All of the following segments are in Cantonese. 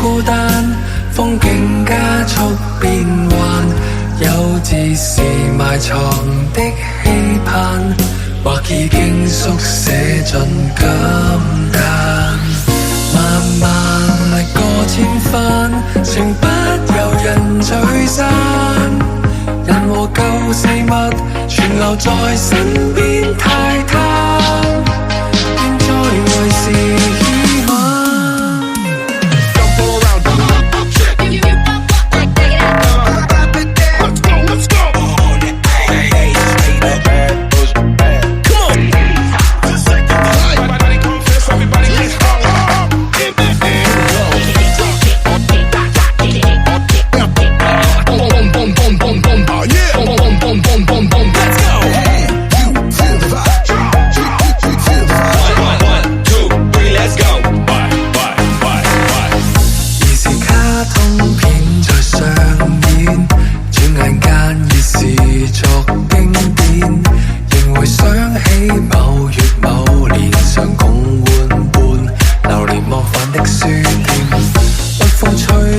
孤單，風景加速變幻，有自是埋藏的期盼，或已經縮寫進感嘆。慢慢歷過千番，情不由人聚散，人和舊事物全留在身邊太貪，現在為是喜歡。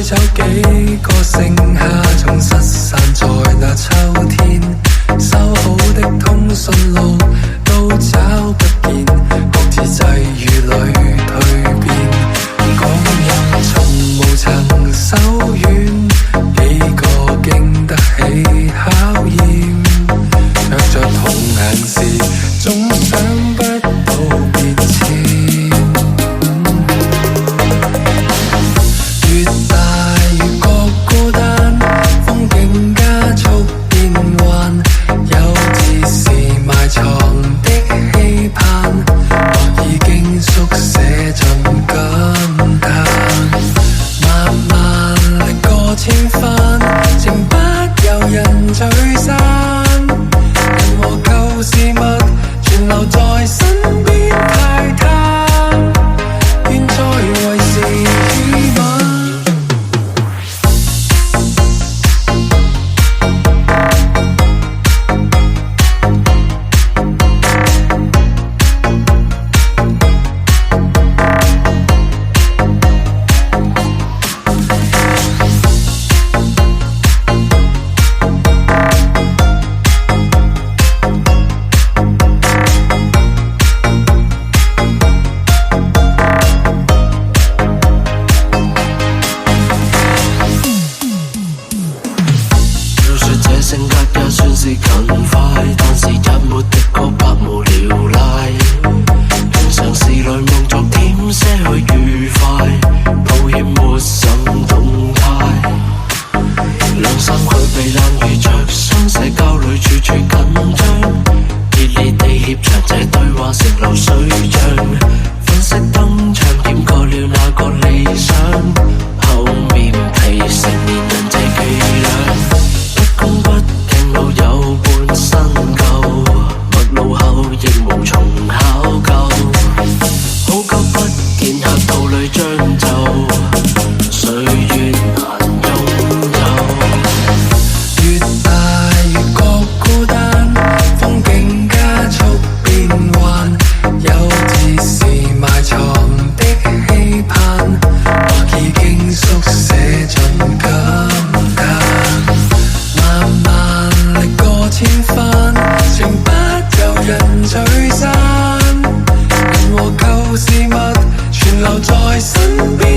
走幾個盛夏，總失散在那秋天。修好的通訊路都找不見，各自際遇裏蛻變。港人從無曾手軟，幾個經得起考驗，着着同顏時，總想不到別簽。越大越覺孤單，風景加速變幻，有自是埋藏的期盼，或已經縮寫進感嘆。慢慢歷過千番，情不由人聚散，人和舊事物全留在身邊太貪，現在為是喜歡。性格也算是勤快，但是也沒的確百無聊賴。平常事來望昨天些許愉快，抱歉沒什動態。兩三句被冷遇着，雙社交裏處處緊張，熱烈地協着這對話成流水帳。粉飾燈場掩蓋了那個理想，厚面皮成年人這伎倆。不恭不敬老有半新舊，陌路後亦無從考究。好久不見客套裏將就，歲月難擁有。越大越覺孤單，風景加速變幻，有自是埋藏的期盼，或已經縮寫進感嘆。慢慢歷過千番，情不由人聚散，人和舊事物全留在身邊。